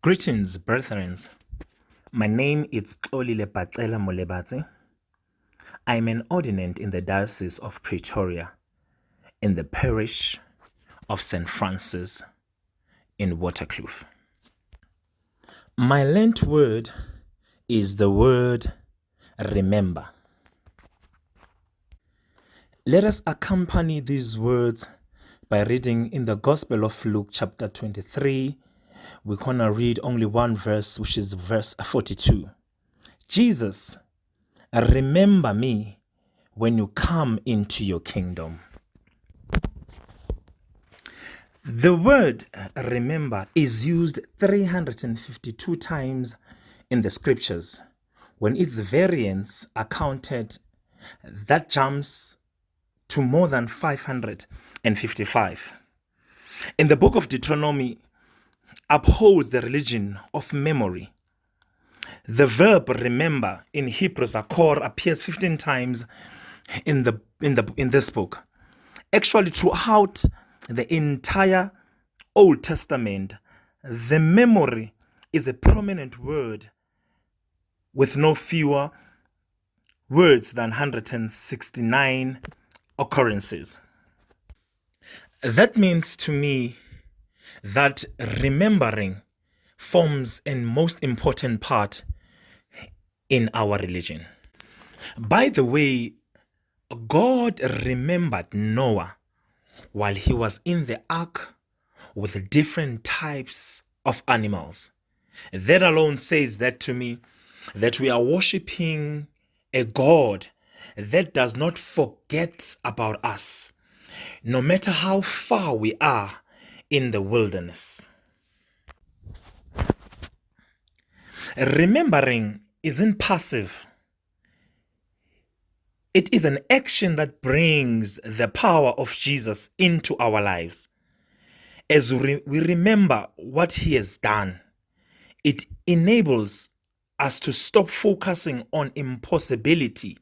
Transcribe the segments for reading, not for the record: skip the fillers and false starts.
Greetings, brethren. My name is Xolile Bacela-Molebatsi. I am an ordinand in the Diocese of Pretoria, in the parish of St. Francis in Waterkloof. My Lent word is the word remember. Let us accompany these words by reading in the Gospel of Luke chapter 23. We're going to read only one verse, which is verse 42. Jesus, remember me when you come into your kingdom. The word remember is used 352 times in the scriptures. When its variants are counted, that jumps to more than 555. In the book of Deuteronomy, upholds the religion of memory. The verb remember in Hebrew zakor appears 15 times in this book. Actually, throughout the entire Old Testament, the memory is a prominent word with no fewer words than 169 occurrences. That means to me that remembering forms a most important part in our religion. By the way, God remembered Noah while he was in the ark with different types of animals. That alone says that to me, that we are worshiping a God that does not forget about us, no matter how far we are in the wilderness. Remembering isn't passive. It is an action that brings the power of Jesus into our lives. As we remember what he has done, it enables us to stop focusing on impossibility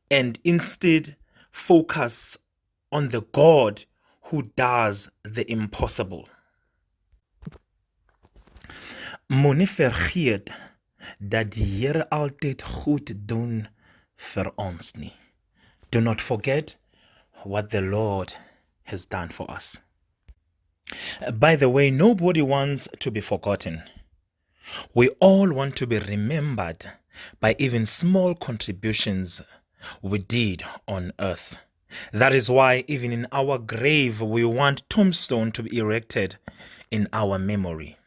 and instead focus on the God who does the impossible. Moenie vergeet dat die Here altyd goed doen vir ons nie. Do not forget what the Lord has done for us. By the way, nobody wants to be forgotten. We all want to be remembered by even small contributions we did on earth. That is why even in our grave we want tombstone to be erected in our memory.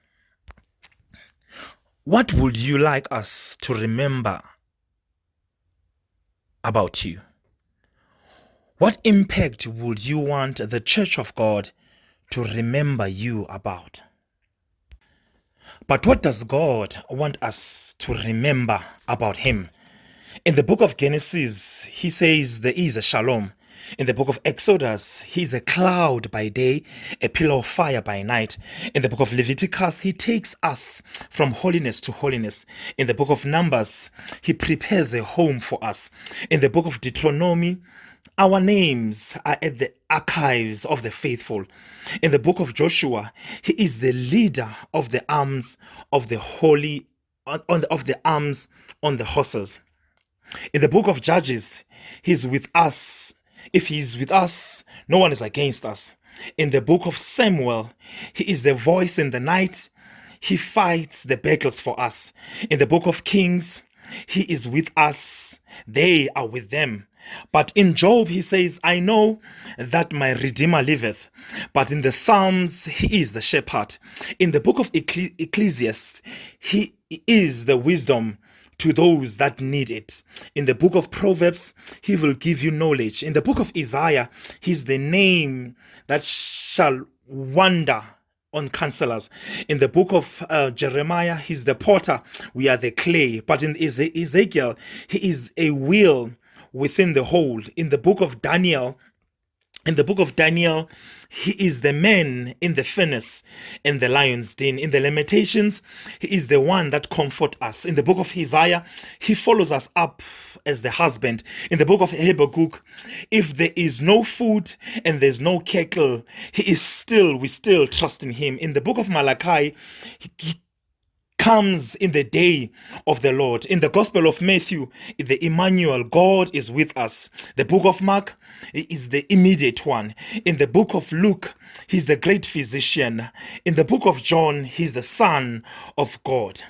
What would you like us to remember about you? What impact would you want the Church of God to remember you about? But what does God want us to remember about him? In the book of Genesis, he says there is a shalom. In the book of Exodus, he's a cloud by day, a pillar of fire by night. In the book of Leviticus, he takes us from holiness to holiness. In the book of Numbers, he prepares a home for us. In the book of Deuteronomy, our names are at the archives of the faithful. In the book of Joshua, he is the leader of the arms of the holy, of the arms on the horses. In the book of Judges, he's with us. If he's with us, no one is against us. In the book of Samuel, he is the voice in the night. He fights the battles for us. In the book of Kings, he is with us. They are with them. But in Job, he says, I know that my Redeemer liveth. But in the Psalms, he is the shepherd. In the book of Ecclesiastes, he is the wisdom to those that need it. In the book of Proverbs, he will give you knowledge. In the book of Isaiah, he's the name that shall wonder on counselors. In the book of Jeremiah, he's the potter, we are the clay. But in Ezekiel, he is a wheel within the whole. In the book of Daniel, he is the man in the furnace and the lion's den. In the Lamentations, he is the one that comforts us. In the book of Isaiah, he follows us up as the husband. In the book of Habakkuk, if there is no food and there's no cattle, we still trust in him. In the book of Malachi, comes in the day of the Lord. In the Gospel of Matthew, the Emmanuel, God is with us. The book of Mark is the immediate one. In the book of Luke, he's the great physician. In the book of John, he's the Son of God.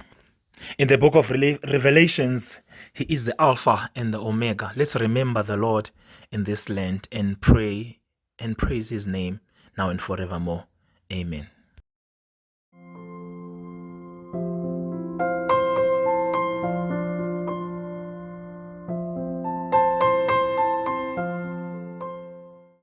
In the book of Revelations, he is the Alpha and the Omega. Let's remember the Lord in this Lent and pray and praise his name now and forevermore. Amen.